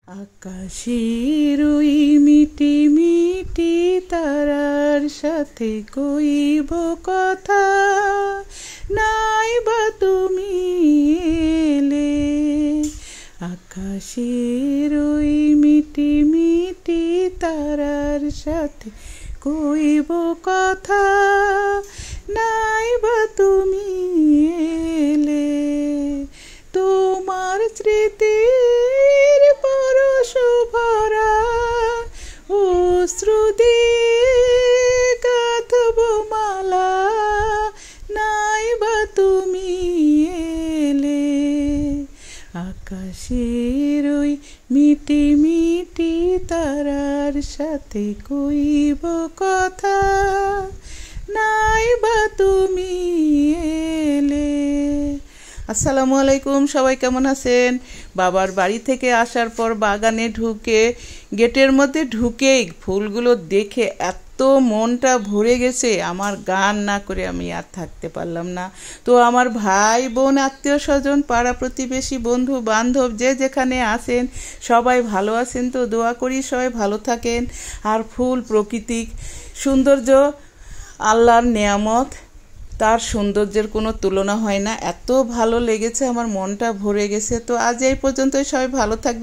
আকাশের ওই মিটি মিটি তারার সাথে কইব কথা, নাই বা তুমি এলে। আকাশের ওই মিটি মিটি তারার সাথে কইব কথা, নাই বা তুমি এলে। তোমার স্মৃতির পরশ ভরা অশ্রু দিয়ে গাঁথব মালা, নাই বা তুমি এলে। আকাশের ওই মিটি মিটি তারার সাথে কইব কথা, নাই বা তুমি এলে। আসসালামু আলাইকুম, সবাই কেমন আছেন? বাবার বাড়ি থেকে আসার পর বাগানে ঢুকে গেটের মধ্যে ঢুকেই ফুলগুলো দেখে এত মনটা ভরে গেছে, আমার গান না করে আমি আর থাকতে পারলাম না। তো আমার ভাই বোন আত্মীয় স্বজন পাড়া প্রতিবেশী বন্ধু বান্ধব যে যেখানে আছেন সবাই ভালো আছেন তো? দোয়া করি সবাই ভালো থাকেন। আর ফুল প্রকৃতিক সৌন্দর্য আল্লাহর নেয়ামত, তার সৌন্দর্যের কোনো তুলনা হয় না। এত ভালো লেগেছে, আমার মনটা ভরে গেছে। তো আজ এই পর্যন্তই, সবাই ভালো থাকবে।